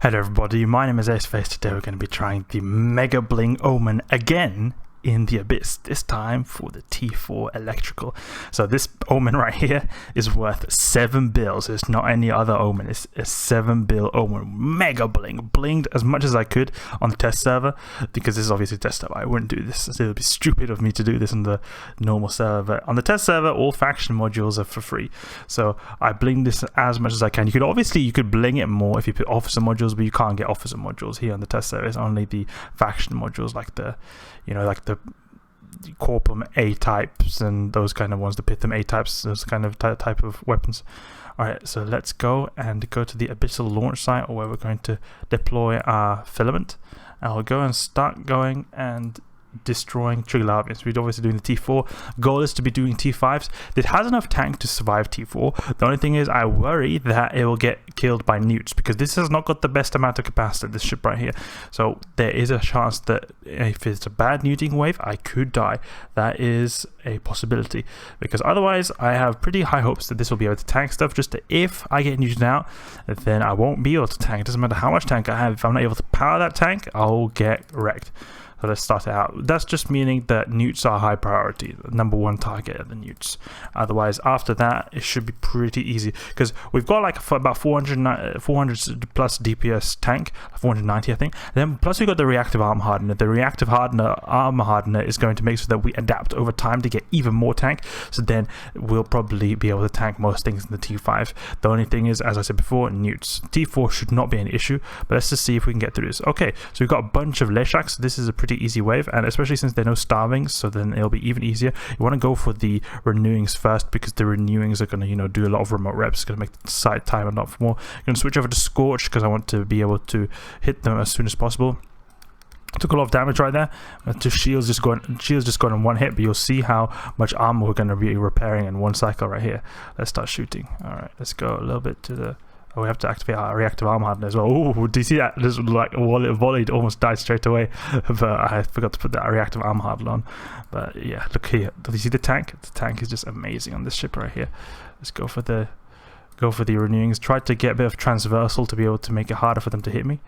Hello everybody, my name is Aceface. Today we're going to be trying the Mega Bling Omen again in the Abyss, this time for the T4 electrical. So this Omen right here is worth 7bil, so it's not any other Omen, it's a 7bil Omen Mega Bling. Blinged as much as I could on the test server, because this is obviously a test server. I wouldn't do this, so it would be stupid of me to do this on the normal server. But on the test server, all faction modules are for free, so I bling this as much as I can. You could bling it more if you put officer modules, but you can't get officer modules here on the test server. It's only the faction modules, like the the Corpum A types and those kind of ones, the Pitham A types, those kind of type of weapons. Alright, so let's go to the Abyssal launch site, where we're going to deploy our filament, and we'll go and start going and destroying Triglavians. We're obviously doing the T4. Goal is to be doing T5s. It has enough tank to survive T4. The only thing is, I worry that it will get killed by newts, because this has not got the best amount of capacitor, this ship right here. So there is a chance that if it's a bad newting wave, I could die. That is a possibility, because otherwise I have pretty high hopes that this will be able to tank stuff. Just that if I get newted out, then I won't be able to tank. It doesn't matter how much tank I have. If I'm not able to power that tank, I'll get wrecked. So let's start it out. That's just meaning that newts are high priority, the #1 target are the newts. Otherwise, after that, it should be pretty easy, because we've got like about 400 plus DPS tank, 490 I think. Then plus we've got the reactive armor hardener. The reactive armor hardener is going to make sure that we adapt over time to get even more tank. So then we'll probably be able to tank most things in the T5. The only thing is, as I said before, newts. T4 should not be an issue, but let's just see if we can get through this. Okay, so we've got a bunch of Leshaks. This is a pretty easy wave, and especially since they're no starvings, so then it'll be even easier. You want to go for the renewings first, because the renewings are going to do a lot of remote reps. It's going to make the site time a lot more. I'm going to switch over to Scorch, because I want to be able to hit them as soon as possible. Took a lot of damage right there. To shields just going in one hit, but you'll see how much armor we're going to be repairing in one cycle right here. Let's start shooting. All right, let's go a little bit to the. Oh, we have to activate our reactive armor hardener as well. Oh, do you see that? Just like volleyed, almost died straight away. But I forgot to put that reactive armor hardener on. But yeah, look here. Do you see the tank? The tank is just amazing on this ship right here. Let's go for the renewings. Try to get a bit of transversal to be able to make it harder for them to hit me.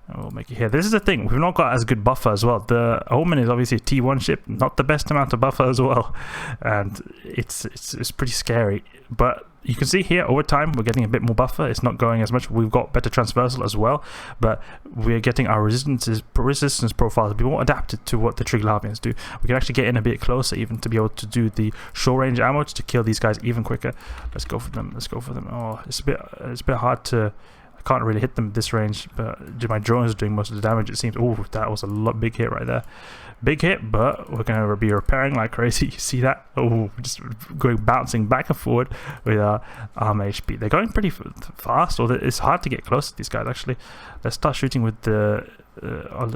And we'll make it here. This is the thing. We've not got as good buffer as well. The Omen is obviously a T1 ship, not the best amount of buffer as well, and it's pretty scary. But you can see here, over time, we're getting a bit more buffer. It's not going as much. We've got better transversal as well, but we're getting our resistance profile to be more adapted to what the Triglavians do. We can actually get in a bit closer, even to be able to do the short range ammo to kill these guys even quicker. Let's go for them. Oh, it's a bit hard to. I can't really hit them at this range, but my drones are doing most of the damage, it seems. Oh, that was a big hit right there. Big hit, but we're going to be repairing like crazy. You see that? Oh, just bouncing back and forward with our armor HP. They're going pretty fast, or it's hard to get close to these guys, actually. Let's start shooting with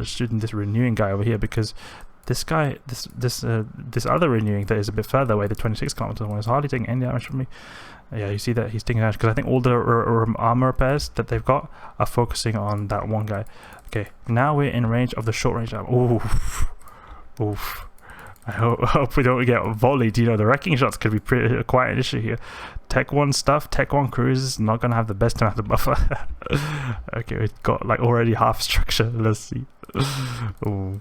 shooting this renewing guy over here, because this guy, this other renewing that is a bit further away, the 26 kilometer one, is hardly taking any damage from me. Yeah, you see that he's taking damage, because I think all the armor repairs that they've got are focusing on that one guy. Okay, now we're in range of the short range ammo. Oof. I hope we don't get volleyed. The wrecking shots could be quite an issue here. Tech 1 stuff, Tech 1 cruisers, not going to have the best amount of buffer. Okay, we've got like already half structure. Let's see. Ooh.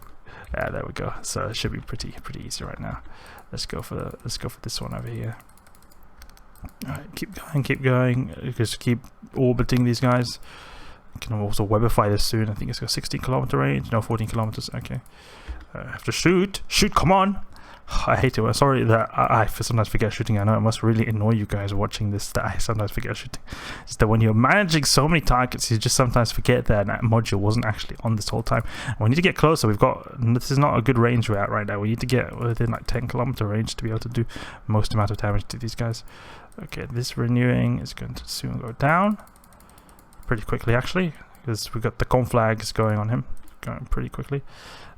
Yeah, there we go. So it should be pretty easy right now. Let's go for this one over here. Alright, keep going. Just keep orbiting these guys. Can also Webify this soon. I think it's got 16 kilometer range. No, 14 kilometers. Okay. I have to shoot. Shoot, come on. I hate it. Sorry that I sometimes forget shooting. I know it must really annoy you guys watching this, that I sometimes forget shooting. It's that when you're managing so many targets, you just sometimes forget that module wasn't actually on this whole time. And we need to get closer. This is not a good range we're at right now. We need to get within like 10 kilometer range to be able to do most amount of damage to these guys. Okay, this renewing is going to soon go down. Pretty quickly, actually, because we've got the conflags going on him. Going pretty quickly.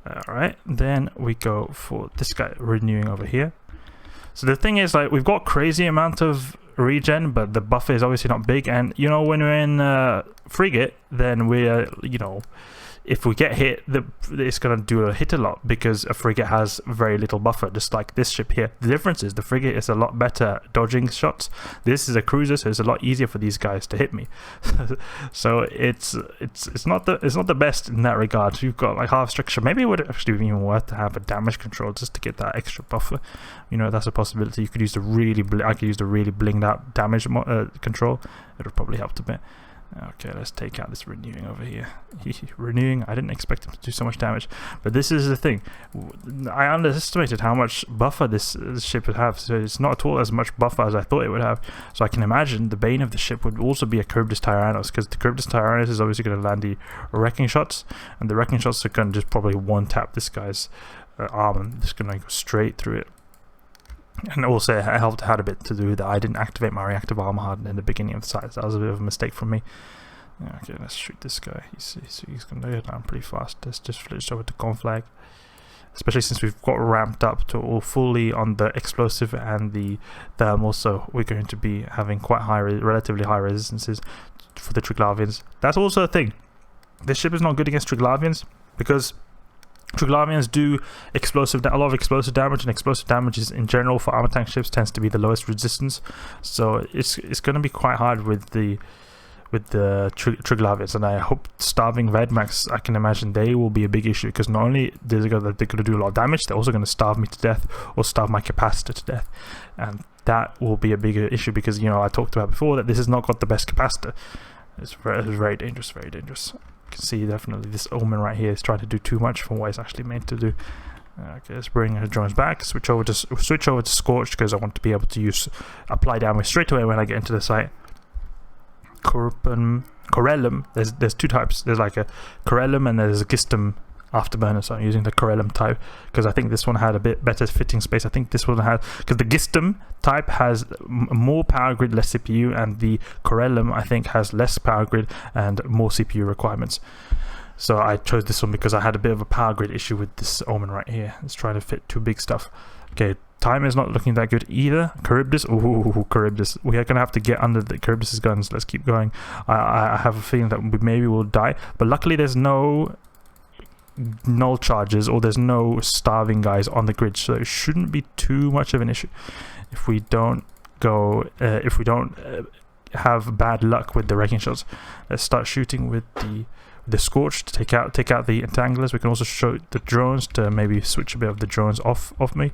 Alright, then we go for this guy renewing over here. So the thing is, like, we've got crazy amount of regen, but the buffer is obviously not big. And when we're in frigate, then we're if we get hit, it's going to hit a lot because a frigate has very little buffer, just like this ship here. The difference is the frigate is a lot better dodging shots. This is a cruiser, so it's a lot easier for these guys to hit me. So it's not the best in that regard. You've got like half structure. Maybe it would actually be even worth to have a damage control just to get that extra buffer. You know, that's a possibility. You could use the really blinged out damage control. It would probably help a bit. Okay, let's take out this renewing over here. Renewing, I didn't expect him to do so much damage, but this is the thing. I underestimated how much buffer this ship would have, so it's not at all as much buffer as I thought it would have. So I can imagine the bane of the ship would also be a Charybdis Tyrannos, because the Charybdis Tyrannos is obviously going to land the wrecking shots, and the wrecking shots are going to just probably one-tap this guy's armor. Just going to go straight through it. And also, it had a bit to do with that I didn't activate my reactive armor hardener in the beginning of the site. So that was a bit of a mistake from me. Okay, let's shoot this guy. He's going to go down pretty fast. Let's just switch over to Conflag. Especially since we've got ramped up to all fully on the explosive and the thermal. So we're going to be having quite relatively high resistances for the Triglavians. That's also a thing. This ship is not good against Triglavians because Triglavians do a lot of explosive damage, and explosive damage is in general for armor tank ships tends to be the lowest resistance. So it's going to be quite hard with the Triglavians, and I hope starving Vedmax, I can imagine they will be a big issue, because not only they're going to do a lot of damage, they're also going to starve me to death or starve my capacitor to death, and that will be a bigger issue because, you know, I talked about before that this has not got the best capacitor. It's very dangerous, very dangerous. You can see definitely this Omen right here is trying to do too much for what it's actually meant to do. Okay, let's bring the drones back. Switch over to Scorch, because I want to be able to apply damage straight away when I get into the site. Corelum. There's two types. There's like a Corelum and there's a Gistum Afterburner, so I'm using the Corelum type because I think this one had a bit better fitting space. I think this one had, because the Gistum type has more power grid, less CPU, and the Corelum I think has less power grid and more CPU requirements. So I chose this one because I had a bit of a power grid issue with this Omen right here. It's trying to fit too big stuff. Okay, time is not looking that good either. Charybdis, ooh, Charybdis. We are going to have to get under the Charybdis' guns. Let's keep going. I have a feeling that we maybe will die, but luckily there's no null charges or there's no starving guys on the grid, so it shouldn't be too much of an issue if we don't have bad luck with the wrecking shots. Let's start shooting with the Scorch to take out the entanglers. We can also show the drones to maybe switch a bit of the drones off me.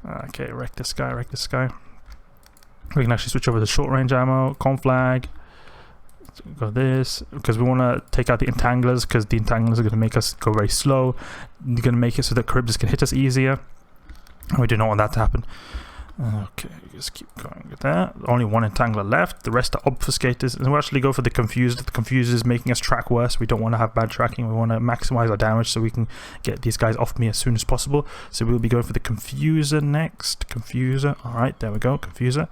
Okay, wreck this guy. We can actually switch over the short range ammo, conflag. Got this because we want to take out the entanglers, because the entanglers are going to make us go very slow. They're going to make it so that Charybdis can hit us easier, and we do not want that to happen. Okay, just keep going with that. Only one entangler left. The rest are obfuscators, and we'll actually go for the confuser. The confuser is making us track worse. We don't want to have bad tracking. We want to maximize our damage so we can get these guys off me as soon as possible. So we'll be going for the confuser next. Confuser. All right, there we go. Confuser.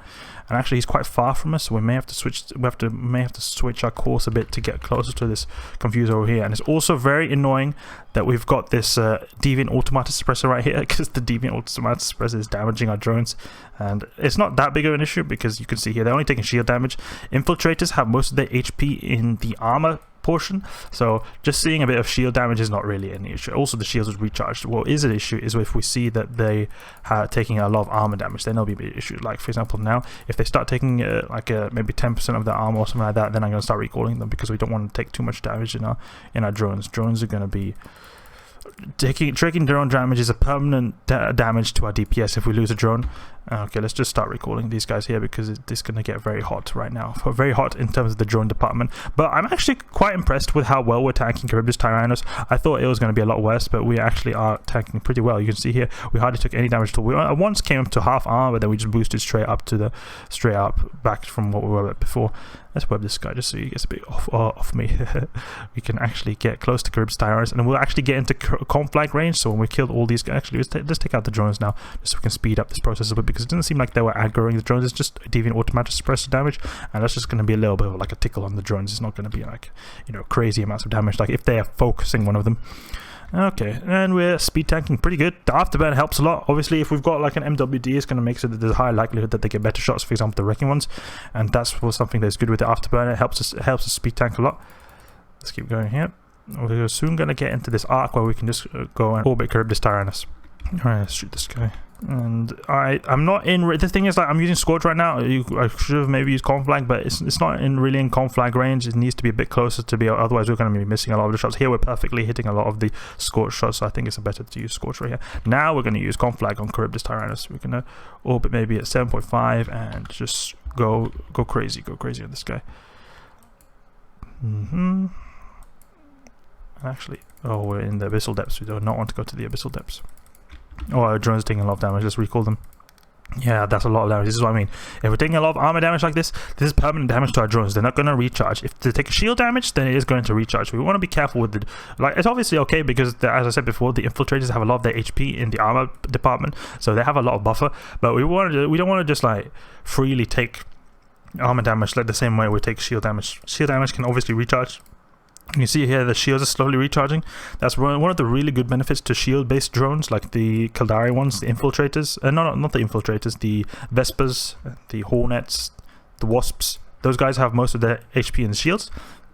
And actually, he's quite far from us, so we may have to switch. May have to switch our course a bit to get closer to this confuser over here. And it's also very annoying that we've got this deviant automata suppressor right here, because the deviant automata suppressor is damaging our drones. And it's not that big of an issue because you can see here they're only taking shield damage. Infiltrators have most of their HP in the armor portion, so just seeing a bit of shield damage is not really an issue. Also, the shields are recharged. What is an issue is if we see that they are taking a lot of armor damage, then there'll be a big issue. Like, for example, now if they start taking maybe 10% of their armor or something like that, then I'm going to start recalling them, because we don't want to take too much damage in our drones. Drones are going to be taking drone damage is a permanent damage to our DPS if we lose a drone. Okay, let's just start recalling these guys here, because it's going to get very hot right now. Very hot in terms of the drone department. But I'm actually quite impressed with how well we're tanking Charybdis Tyrannos. I thought it was going to be a lot worse, but we actually are tanking pretty well. You can see here we hardly took any damage at all. We once came up to half armor, but then we just boosted straight up back from what we were at before. Let's web this guy just so he gets a bit off me. We can actually get close to Charybdis Tyrannos, and we'll actually get into conflag range. So when we killed all these guys, actually let's take out the drones now, just so we can speed up this process a bit, because it doesn't seem like they were aggroing the drones. It's just deviant automata suppressor damage, and that's just going to be a little bit of like a tickle on the drones. It's not going to be like, you know, crazy amounts of damage like if they are focusing one of them. Okay, and we're speed tanking pretty good. The afterburner helps a lot. Obviously, if we've got like an MWD, it's going to make so that there's a high likelihood that they get better shots, for example the wrecking ones, and that's something that's good with the afterburner. It helps us speed tank a lot. Let's keep going here. we're soon going to get into this arc where we can just go and orbit Charybdis Tyrannus. Alright, let's shoot this guy. And I'm not in. The thing is, like, I'm using Scorch right now. I should have maybe used Conflag, but it's not really in Conflag range. It needs to be a bit closer to be. Otherwise, we're going to be missing a lot of the shots. Here, we're perfectly hitting a lot of the Scorch shots. So I think it's better to use Scorch right here. Now we're going to use Conflag on Charybdis Tyrannus. We're going to orbit maybe at 7.5 and just go crazy on this guy. Actually, oh, we're in the Abyssal depths. We do not want to go to the Abyssal depths. Oh, our drones taking a lot of damage. Let's recall them. Yeah, that's a lot of damage. This is what I mean. If we're taking a lot of armor damage like this is permanent damage to our drones. They're not going to recharge. If they take a shield damage, then it is going to recharge. We want to be careful with the... Like, it's obviously okay because, as I said before, the infiltrators have a lot of their HP in the armor department, so they have a lot of buffer. But we don't want to just, like, freely take armor damage like the same way we take shield damage. Shield damage can obviously recharge. You see here the shields are slowly recharging. That's one of the really good benefits to shield-based drones, like the Caldari ones, the infiltrators. No, not the infiltrators, the Vespers, the Hornets, the Wasps. Those guys have most of their HP in the shields.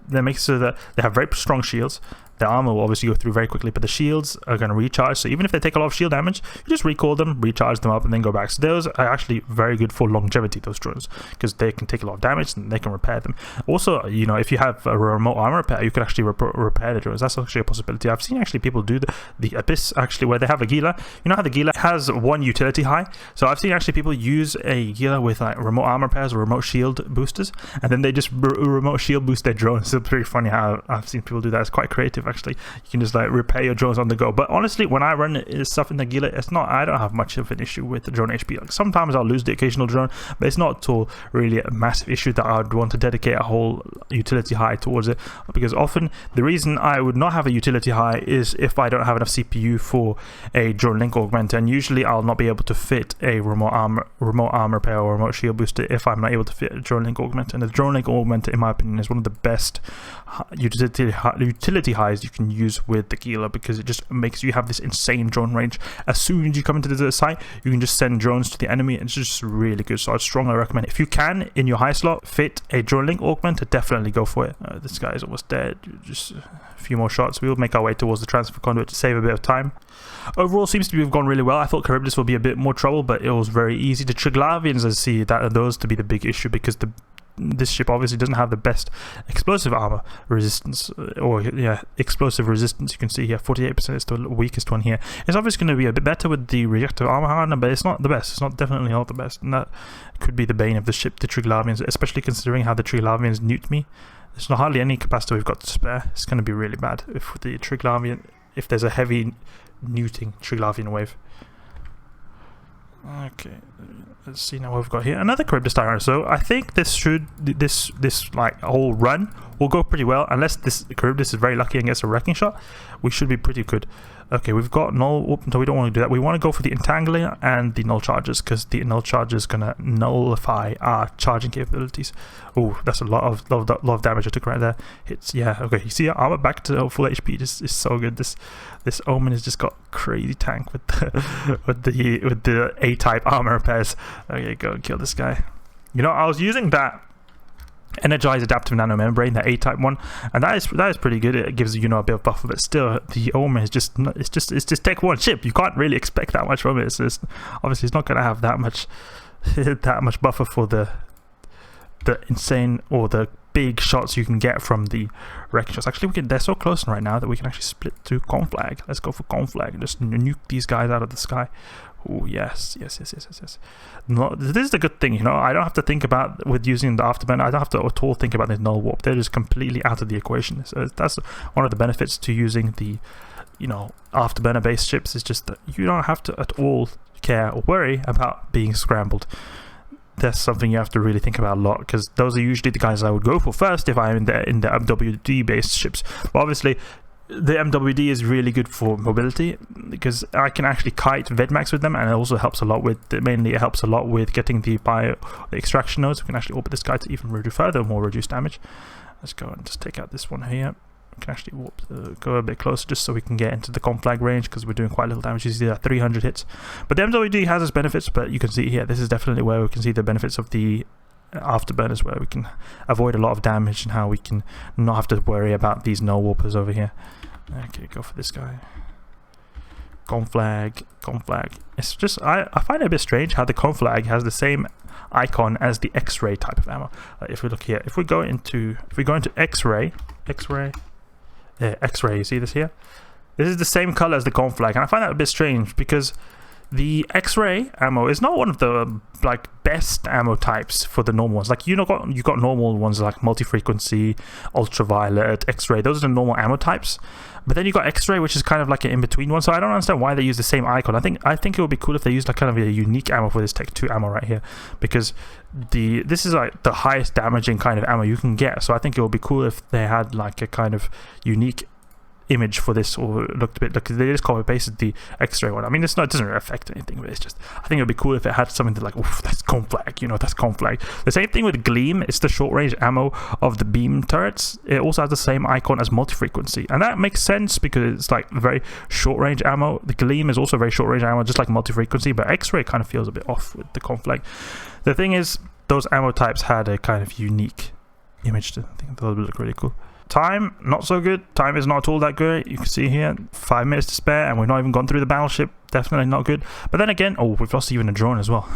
That makes it so that they have very strong shields. Their armor will obviously go through very quickly, but the shields are going to recharge. So even if they take a lot of shield damage, you just recall them, recharge them up, and then go back. So those are actually very good for longevity, those drones, because they can take a lot of damage and they can repair them. Also, you know, if you have a remote armor repair, you can actually repair the drones. That's actually a possibility. I've seen actually people do the Abyss, actually, where they have a Gila. You know how the Gila has one utility high? So I've seen actually people use a Gila with like remote armor repairs or remote shield boosters, and then they just remote shield boost their drones. It's pretty funny how I've seen people do that. It's quite creative, actually. You can just like repair your drones on the go. But honestly, when I run stuff in the Gila, I don't have much of an issue with the drone HP. Like, sometimes I'll lose the occasional drone, but it's not at all really a massive issue that I'd want to dedicate a whole utility high towards it, because often the reason I would not have a utility high is if I don't have enough CPU for a drone link augmenter, and usually I'll not be able to fit a remote armor repair or remote shield booster if I'm not able to fit a drone link augmenter. And the drone link augmenter, in my opinion, is one of the best utility highs you can use with the Gila, because it just makes you have this insane drone range. As soon as you come into the site, you can just send drones to the enemy, and it's just really good. So I'd strongly recommend, if you can in your high slot fit a drone link augmenter, definitely go for it. This guy is almost dead. Just a few more shots. We'll make our way towards the transfer conduit to save a bit of time. Overall, seems to have gone really well. I thought Charybdis would be a bit more trouble, but it was very easy. The Triglavians, I see those to be the big issue, because this ship obviously doesn't have the best explosive armor resistance, or explosive resistance. You can see here 48% is the weakest one here. It's obviously going to be a bit better with the reactive armor hardener, but it's not the best. It's not definitely not the best, and that could be the bane of the ship, the Triglavians, especially considering how the Triglavians newt me. There's not hardly any capacitor we've got to spare. It's going to be really bad if the Triglavian, if there's a heavy newting Triglavian wave. Okay, let's see now what we've got here. Another Charybdis Tyrannus. So I think this like whole run will go pretty well, unless this Charybdis is very lucky and gets a wrecking shot. We should be pretty good. Okay, we've got null. No, we don't want to do that. We want to go for the entangler and the null charges, because the null charge is gonna nullify our charging capabilities. Oh, that's a lot of damage I took right there. Hits. Yeah. Okay. You see, armor back to full HP. This is so good. This Omen has just got crazy tank with the A-type armor repairs. Okay, go and kill this guy. You know, I was using that Energized adaptive nano membrane, the A-type one, and that is pretty good. It gives you a bit of buffer, but still the Omen is just tech one ship. You can't really expect that much from it. It's just, obviously it's not going to have that much buffer for the insane or the big shots you can get from the wrecking shots. Actually, they're so close right now that we can actually split to Conflag. Let's go for Conflag and just nuke these guys out of the sky. Oh, yes. No, this is the good thing, I don't have to think about, with using the Afterburner, I don't have to at all think about the null warp. They're just completely out of the equation. So that's one of the benefits to using the, Afterburner based ships, is just that you don't have to at all care or worry about being scrambled. That's something you have to really think about a lot, because those are usually the guys I would go for first if I'm in the MWD based ships. But obviously the MWD is really good for mobility, because I can actually kite Vedmax with them, and it also helps a lot with getting the extraction nodes. We can actually orbit this guy to even reduce damage. Let's go and just take out this one here. We can actually go a bit closer just so we can get into the conflag range, because we're doing quite little damage. You see that 300 hits. But the MWD has its benefits, but you can see here, this is definitely where we can see the benefits of the Afterburners where we can avoid a lot of damage and how we can not have to worry about these null warpers over here. Okay, go for this guy. Conflag. It's just, I find it a bit strange how the Conflag has the same icon as the X-ray type of ammo. If we look here, if we go into X-ray, you see this here? This is the same color as the Conflag, and I find that a bit strange because the X-ray ammo is not one of the like best ammo types for the normal ones. Like you got normal ones like multi-frequency, ultraviolet, X-ray. Those are the normal ammo types. But then you got X-ray, which is kind of like an in-between one. So I don't understand why they use the same icon. I think it would be cool if they used like kind of a unique ammo for this Tech 2 ammo right here, because this is like the highest damaging kind of ammo you can get. So I think it would be cool if they had like a kind of unique image for this, or looked a bit like they just copy pasted the X-ray one. I mean, it doesn't affect anything, but it's just, I think it would be cool if it had something like, oof, that's Conflag, you know, that's Conflag. The same thing with Gleam. It's the short range ammo of the beam turrets. It also has the same icon as Multifrequency, and that makes sense because it's like very short range ammo. The Gleam is also very short range ammo, just like Multifrequency, but X-ray kind of feels a bit off with the Conflag. The thing is, those ammo types had a kind of unique image to them. I think that would look really cool. Time, not so good. Time is not at all that good. You can see here, 5 minutes to spare, and we've not even gone through the battleship. Definitely not good. But then again, oh, we've lost even a drone as well.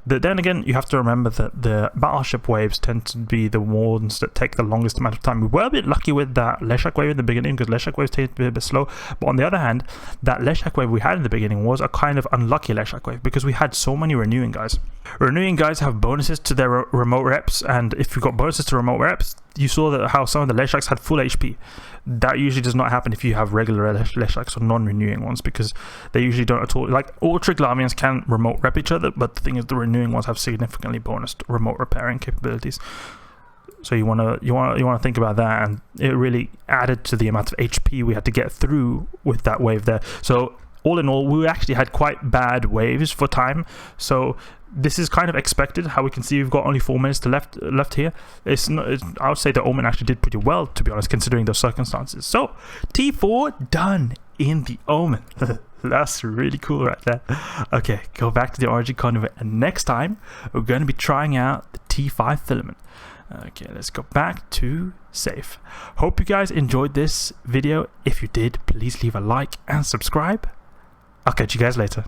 But then again, you have to remember that the battleship waves tend to be the ones that take the longest amount of time. We were a bit lucky with that Leshak wave in the beginning, because Leshak waves take to be a bit slow. But on the other hand, that Leshak wave we had in the beginning was a kind of unlucky Leshak wave, because we had so many renewing guys. Renewing guys have bonuses to their remote reps, and if you've got bonuses to remote reps, you saw that how some of the Leshaks had full HP. That usually does not happen if you have regular Leshaks or non-renewing ones, because they usually don't at all. Like, all Triglamians can remote rep each other, but the thing is, the renewing ones have significantly bonused remote repairing capabilities. So you want to think about that, and it really added to the amount of HP we had to get through with that wave there. So all in all, we actually had quite bad waves for time. So this is kind of expected. How we can see we've got only 4 minutes to left here. I would say the Omen actually did pretty well, to be honest, considering those circumstances. So T4 done in the Omen. That's really cool right there. Okay, go back to the origin conduit, and next time we're going to be trying out the T5 filament. Okay, let's go back to safe. Hope you guys enjoyed this video. If you did, please leave a like and subscribe. I'll catch you guys later.